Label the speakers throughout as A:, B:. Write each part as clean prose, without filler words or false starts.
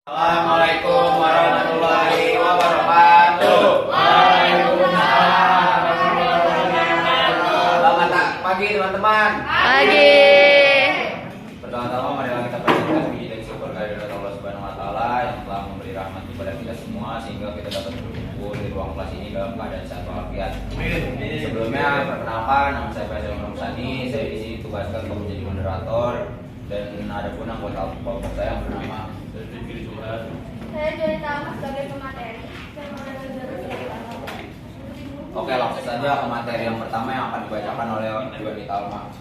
A: Assalamualaikum warahmatullahi wabarakatuh. Waalaikumsalam warahmatullahi wabarakatuh. Selamat pagi teman-teman.
B: Pagi.
A: Pertama-tama marilah kita panjatkan puji dan syukur kehadirat Allah Subhanahu wa taala yang telah memberi rahmat kepada kita semua sehingga kita dapat berkumpul di ruang kelas ini dalam keadaan sehat walafiat. Sebelumnya perkenalkan, nama saya Faisal Ramsani. Saya ditugaskan untuk menjadi moderator dan ada pun anggota kelompok saya yang bernama
B: Saya Joni Tama sebagai pemateri.
A: Oke, langsung saja ke materi yang pertama yang akan dibacakan oleh Joni Talma.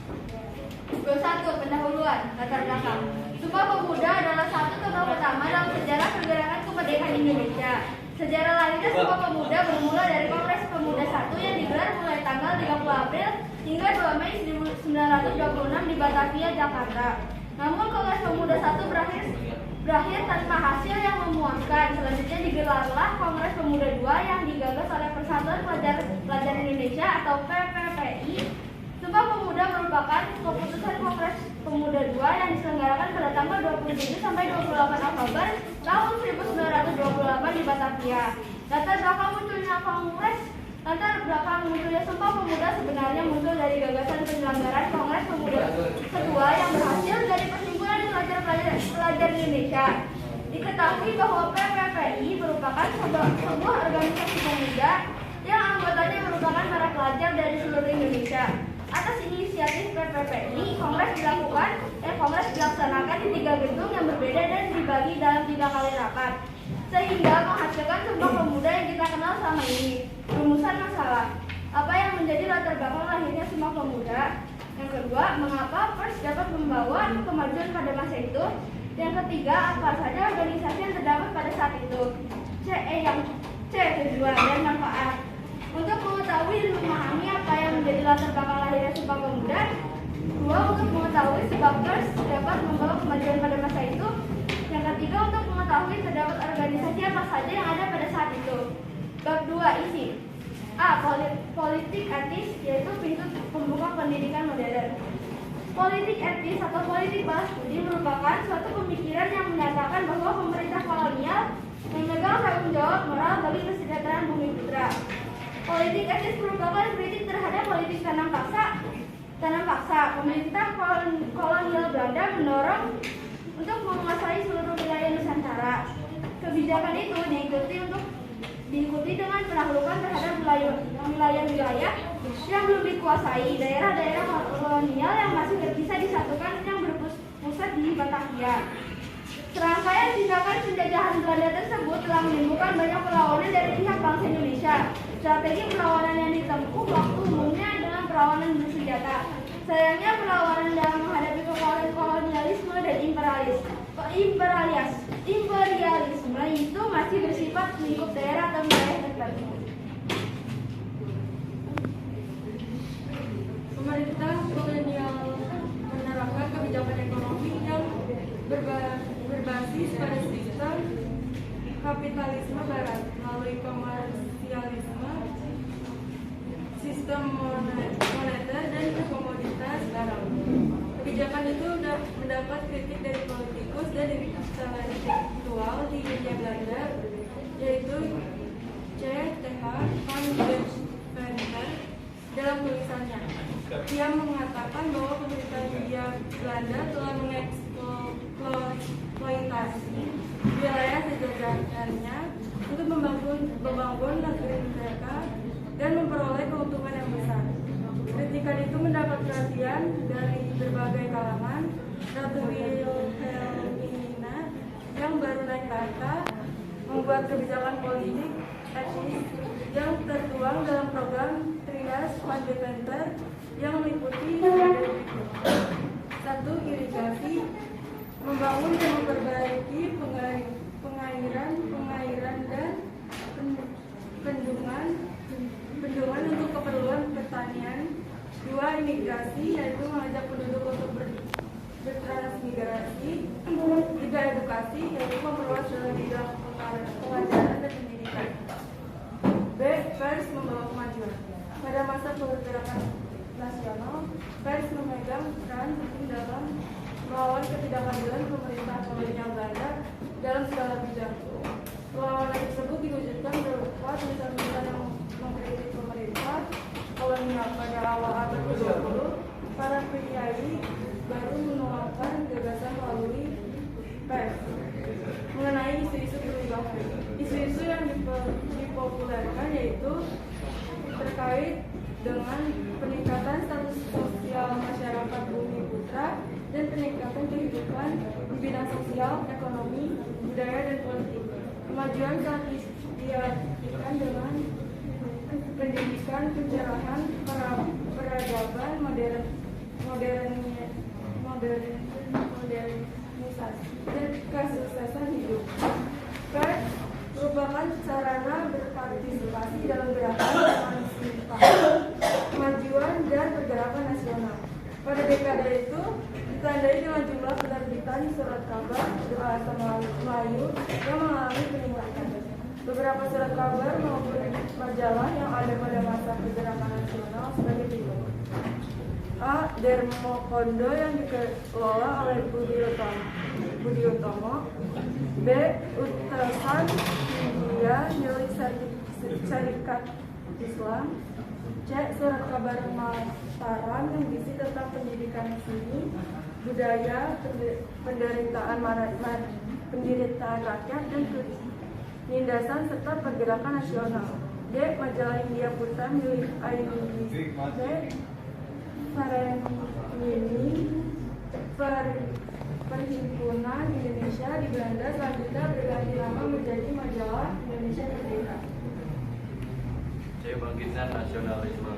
B: 21. Pendahuluan latar belakang. Sumpah Pemuda adalah satu tokoh utama dalam sejarah pergerakan kemerdekaan Indonesia. Sejarah lahirnya Sumpah Pemuda bermula dari Kongres Pemuda 1 yang digelar mulai tanggal 30 April hingga 2 Mei 1926 di Batavia, Jakarta. Namun Kongres Pemuda 1 berakhir tanpa hasil yang memuaskan. Selanjutnya digelarlah Kongres Pemuda 2 yang digagas oleh Persatuan Pelajar Indonesia atau PPPI. Sumpah Pemuda merupakan keputusan Kongres Pemuda 2 yang diselenggarakan pada tanggal 27 sampai 28 Oktober tahun 1928 di Batavia. Latar belakang munculnya Sumpah Pemuda sebenarnya muncul dari gagasan penyelenggaraan Kongres Pemuda kedua yang berhasil dari Perhimpunan Pelajar Indonesia. Diketahui bahwa PPPI merupakan sebuah organisasi pemuda yang anggotanya merupakan para pelajar dari seluruh Indonesia. Atas inisiatif PPPI, Kongres dilaksanakan di 3 gedung yang berbeda dan dibagi dalam 3 kali rapat, sehingga menghasilkan Sumpah Pemuda yang kita kenal selama ini. Rumusan masalah: apa yang menjadi latar belakang lahirnya Sumpah Pemuda? Yang kedua, mengapa Pers dapat membawa kemajuan pada masa itu? Yang ketiga, apa saja organisasi yang terdapat pada saat itu? Tujuan dan manfaat. Untuk mengetahui dan memahami apa yang menjadi latar belakang lahirnya Sumpah Pemuda. 2. Untuk mengetahui sebab Pers dapat membawa kemajuan pada masa itu. Yang ketiga, untuk mengetahui terdapat organisasi apa saja yang ada pada saat itu. Bab 2. Isi. A. Politik etis, yaitu pintu pembuka pendidikan modern. Politik etis atau politik balas budi merupakan suatu pemikiran yang menyatakan bahwa pemerintah kolonial memegang tanggung jawab moral bagi kesejahteraan bumi putra. Politik etis merupakan kritik terhadap politik tanam paksa. Pemerintah kolonial Belanda mendorong untuk menguasai seluruh wilayah Nusantara. Kebijakan itu diikuti dengan penaklukan terhadap wilayah-wilayah yang belum dikuasai. Daerah-daerah kolonial yang masih bisa disatukan yang berpusat di Batavia. Serangkaian tindakan penjajahan Belanda tersebut telah menimbulkan banyak perlawanan dari pihak bangsa Indonesia. Strategi perlawanan yang ditempuh waktu umumnya adalah perlawanan bersenjata. Sayangnya perlawanan dalam menghadapi kolonialisme dan imperialisme itu masih bersifat lingkup daerah atau wilayah tertentu.
C: Pemerintah kolonial menerapkan kebijakan ekonomi yang berbasis pada sistem kapitalisme barat melalui komersialisme, sistem moneter dan komoditas barang. Kebijakan itu mendapat kritik dari politikus dan intelektual di Hindia Belanda, yaitu C.Th. van Deventer dalam tulisannya. Dia mengatakan bahwa pemerintah Hindia Belanda telah mengeksploitasi wilayah sejajarnya untuk membangun negeri mereka dan memperoleh keuntungan yang besar. Kritikan itu mendapat perhatian dari berbagai kalangan. Ratu Wilhelmina yang baru naik tahta membuat kebijakan politik etis yang tertuang dalam program Trias van Deventer yang meliputi berbagai berikut. 1. Irigasi, membangun dan memperbaiki pengairan dan bendungan untuk keperluan pertanian. 2. Imigrasi, yaitu mengajak penduduk untuk bertransmigrasi. 3. Edukasi, yaitu memperluas dalam bidang pengajaran dan pendidikan. B. Pers membawa kemajuan. Pada masa pergerakan nasional, pers memegang peran penting dalam melawan ketidakadilan pemerintah pemerintah kolonial Belanda dalam segala bidang. Perlawanan tersebut diwujudkan berupa tulisan-tulisan yang mengkritik pemerintah kolonial. Pada awal abad ke-20, para priai baru menuangkan gagasan melalui pers mengenai isu-isu perubahan. Isu-isu yang dipopulerkan yaitu terkait dengan peningkatan status sosial masyarakat Bumi Putra dan peningkatan kehidupan di bidang sosial, ekonomi, budaya, dan politik. Kemajuan saat diartikan dengan pendidikan, pencerahan, peradaban, modernisasi, dan kesuksesan hidup. Pers merupakan sarana berpartisipasi dalam gerakan emansipasi, kemajuan, dan pergerakan nasional. Pada dekade itu ditandai dengan jumlah penerbitan surat kabar berbahasa Melayu yang mengalami peningkatan. Beberapa surat kabar maupun majalah yang ada pada masa pergerakan nasional sebagai berikut: A. Dermokondo yang dikelola oleh Budi Utomo. B. Utesan India milik Syarikat Islam. C. Surat kabar Mataram yang berisi tentang pendidikan seni, budaya, penderitaan rakyat, dan penindasan serta pergerakan nasional. D. Majalah India Putra milik Ainuddin Sarenini, Perhimpunan Indonesia di Belanda, selanjutnya berganti nama menjadi Majalah Indonesia Merdeka.
D: C. Bangkitnya nasionalisme.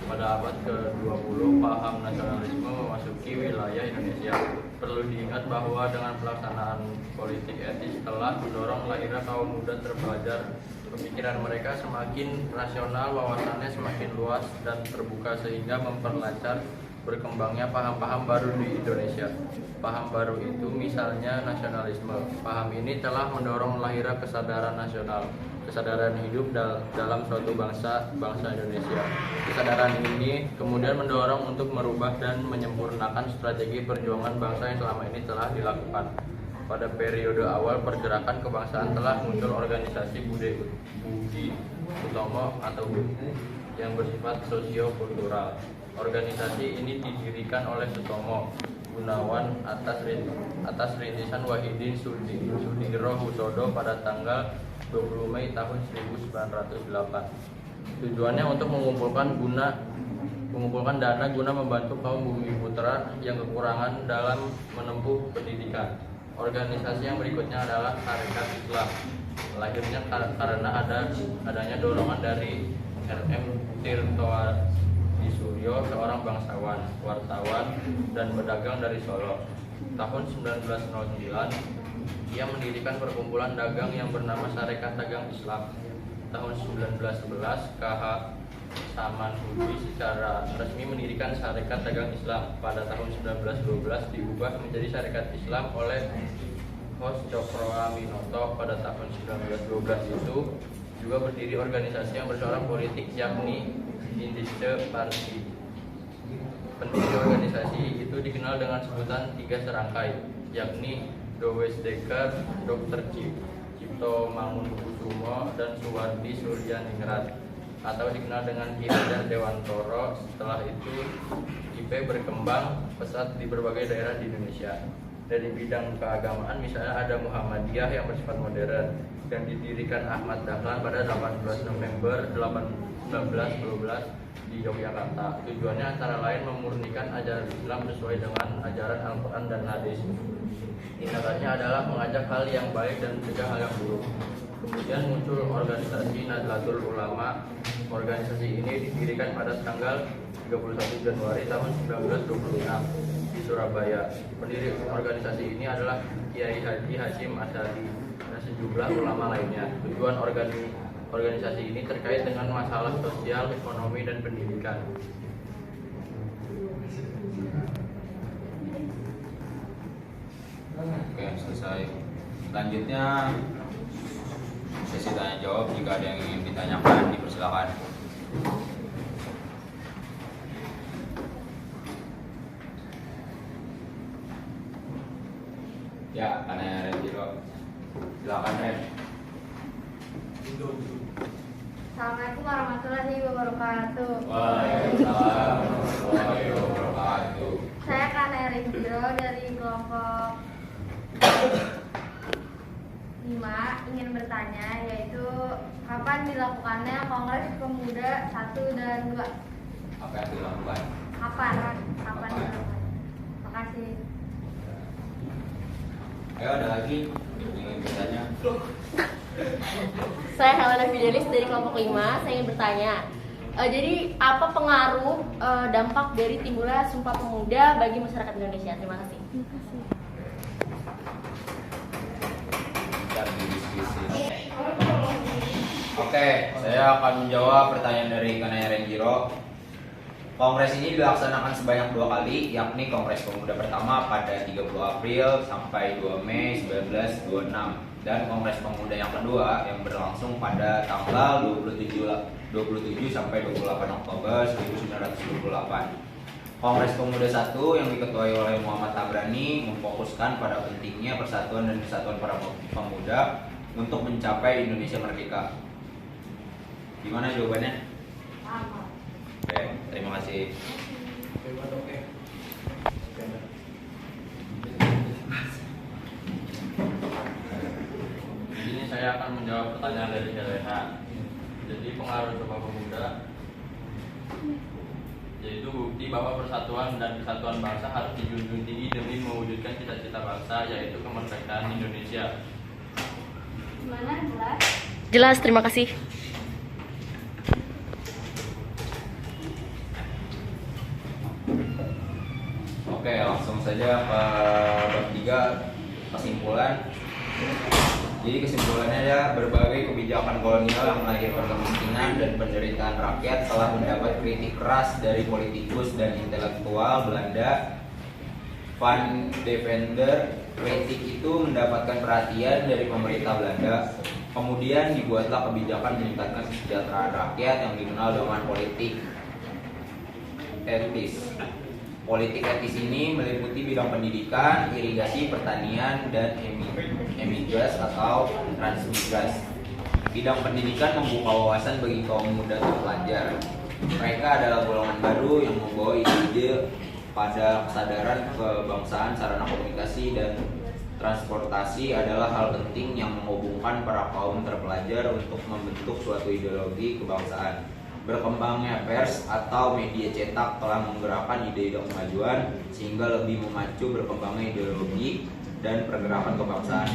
D: Pada abad ke-20, paham nasionalisme memasuki wilayah Indonesia. Perlu diingat bahwa dengan pelaksanaan politik etis telah mendorong lahirnya kaum muda terpelajar. Pemikiran mereka semakin rasional, wawasannya semakin luas dan terbuka sehingga memperlancar berkembangnya paham-paham baru di Indonesia. Paham baru itu misalnya nasionalisme. Paham ini telah mendorong lahirnya kesadaran nasional, kesadaran hidup dalam suatu bangsa Indonesia. Kesadaran ini kemudian mendorong untuk merubah dan menyempurnakan strategi perjuangan bangsa yang selama ini telah dilakukan. Pada periode awal pergerakan kebangsaan telah muncul organisasi Budi Utomo atau BUMU yang bersifat sosio-kultural. Organisasi ini didirikan oleh Sutomo Gunawan atas rintisan Wahidin Sudiro Husodo pada tanggal 20 Mei tahun 1908. Tujuannya untuk mengumpulkan dana guna membantu kaum Bumi Putra yang kekurangan dalam menempuh pendidikan. Organisasi yang berikutnya adalah Sarekat Islam. Lahirnya karena adanya dorongan dari R.M. Tirtowadi Suryo, seorang bangsawan, wartawan, dan pedagang dari Solo. Tahun 1909, ia mendirikan perkumpulan dagang yang bernama Sarekat Dagang Islam. Tahun 1911, KH Samanhudi secara resmi mendirikan Sarekat Dagang Islam. Pada tahun 1912 diubah menjadi Sarekat Islam oleh Hos Cokroaminoto. Pada tahun 1912 itu juga berdiri organisasi yang bercorak politik, yakni Indische Party. Pendiri organisasi itu dikenal dengan sebutan 3 serangkai, yakni Dowesdekker, Dr. Cipto Mangunkusumo, dan Suwardi Suryaningrat, atau dikenal dengan Ki Hajar Dewantoro. Setelah itu IP berkembang pesat di berbagai daerah di Indonesia. Dari bidang keagamaan misalnya ada Muhammadiyah yang bersifat modern yang didirikan Ahmad Dahlan pada 18 November 1912 di Yogyakarta. Tujuannya antara lain memurnikan ajaran Islam sesuai dengan ajaran Al-Quran dan Hadis. Tindakannya adalah mengajak hal yang baik dan mencegah hal yang buruk. Kemudian muncul organisasi Nahdlatul Ulama. Organisasi ini didirikan pada tanggal 31 Januari tahun 1926 di Surabaya. Pendiri organisasi ini adalah Kiai Haji Hasyim Asy'ari dan sejumlah ulama lainnya. Tujuan organisasi ini terkait dengan masalah sosial, ekonomi, dan pendidikan.
A: Oke, selesai. Selanjutnya sesi tanya jawab. Jika ada yang ingin ditanyakan, dipersilakan. Ya, karena Renjiro. Silakan Ren.
B: Assalamualaikum warahmatullahi wabarakatuh.
A: Waalaikumsalam warahmatullahi wabarakatuh.
B: Saya Kana Renjiro dari kelompok 5 ingin bertanya, yaitu kapan dilakukannya Kongres Pemuda 1 dan 2?
A: Apa yang dilakukan?
B: Kapan dilakukan? Makasih.
A: Ayo, ada lagi yang ingin bertanya?
E: Saya Helena Fidelis dari kelompok 5. Saya ingin bertanya, jadi apa pengaruh dampak dari timbulnya Sumpah Pemuda bagi masyarakat Indonesia? Terima kasih.
A: Dan didiskusi. Oke, saya akan menjawab pertanyaan dari Kanaya Renjiro. Kongres ini dilaksanakan sebanyak 2 kali, yakni Kongres Pemuda pertama pada 30 April sampai 2 Mei 1926 dan Kongres Pemuda yang kedua yang berlangsung pada tanggal 27 sampai 28 Oktober 1928. Kongres Pemuda 1 yang diketuai oleh Muhammad Tabrani memfokuskan pada pentingnya persatuan dan kesatuan para pemuda untuk mencapai Indonesia merdeka. Gimana jawabannya? Oke, terima kasih.
D: Ini saya akan menjawab pertanyaan dari Helena. Jadi pengaruh Sumpah Pemuda yaitu bukti bahwa persatuan dan kesatuan bangsa harus dijunjung tinggi demi mewujudkan cita-cita bangsa, yaitu kemerdekaan Indonesia.
B: Gimana? Jelas?
E: Jelas, terima kasih.
A: Oke, langsung saja ke bab 3, kesimpulan. Jadi kesimpulannya ya, berbagai kebijakan kolonial yang melahirkan kemiskinan dan penderitaan rakyat telah mendapat kritik keras dari politikus dan intelektual Belanda. Van Deventer, kritik itu mendapatkan perhatian dari pemerintah Belanda. Kemudian dibuatlah kebijakan meningkatkan kesejahteraan rakyat yang dikenal dengan politik etis. Politik etis ini meliputi bidang pendidikan, irigasi, pertanian, dan emigrasi atau transmigrasi. Bidang pendidikan membuka wawasan bagi kaum muda terpelajar. Mereka adalah golongan baru yang membawa ide-ide pada kesadaran kebangsaan. Sarana komunikasi dan transportasi adalah hal penting yang menghubungkan para kaum terpelajar untuk membentuk suatu ideologi kebangsaan. Berkembangnya pers atau media cetak telah menggerakkan ide-ide kemajuan sehingga lebih memacu berkembangnya ideologi dan pergerakan kebangsaan.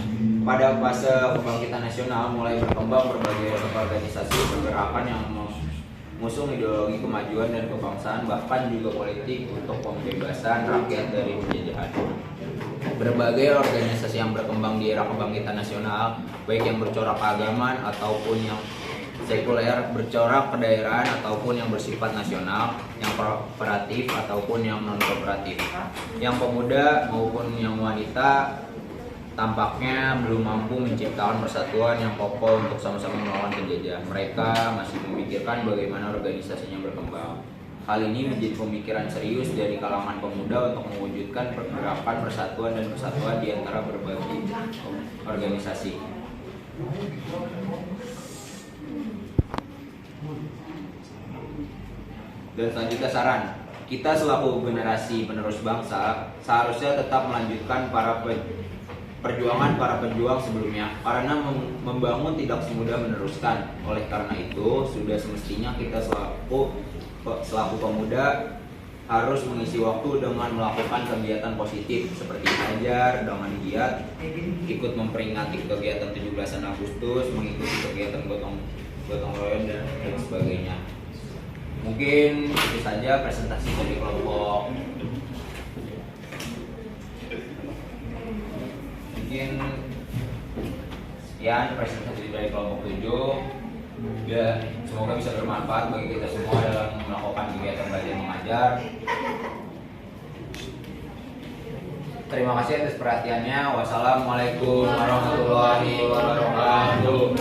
A: Pada fase kebangkitan nasional mulai berkembang berbagai organisasi pergerakan yang mengusung ideologi kemajuan dan kebangsaan, bahkan juga politik untuk pembebasan rakyat dari penjajahan. Berbagai organisasi yang berkembang di era kebangkitan nasional, baik yang bercorak keagamaan ataupun yang sekuler, bercorak kedaerahan ataupun yang bersifat nasional, yang kooperatif ataupun yang non kooperatif, yang pemuda maupun yang wanita tampaknya belum mampu menciptakan persatuan yang kokoh untuk sama-sama melawan penjajah. Mereka masih memikirkan bagaimana organisasinya berkembang. Hal ini menjadi pemikiran serius dari kalangan pemuda untuk mewujudkan pergerakan persatuan dan kesatuan di antara berbagai organisasi. Dan selanjutnya saran, kita selaku generasi penerus bangsa seharusnya tetap melanjutkan perjuangan para pejuang sebelumnya, karena membangun tidak semudah meneruskan. Oleh karena itu, sudah semestinya kita selaku pemuda harus mengisi waktu dengan melakukan kegiatan positif seperti belajar dengan giat, ikut memperingati kegiatan 17 Agustus, mengikuti kegiatan gotong royong dan sebagainya. Mungkin itu saja presentasi dari kelompok. Mungkin sekian presentasi dari kelompok 7. Ya, semoga bisa bermanfaat bagi kita semua dalam melakukan kegiatan belajar mengajar. Terima kasih atas perhatiannya. Wassalamualaikum warahmatullahi wabarakatuh.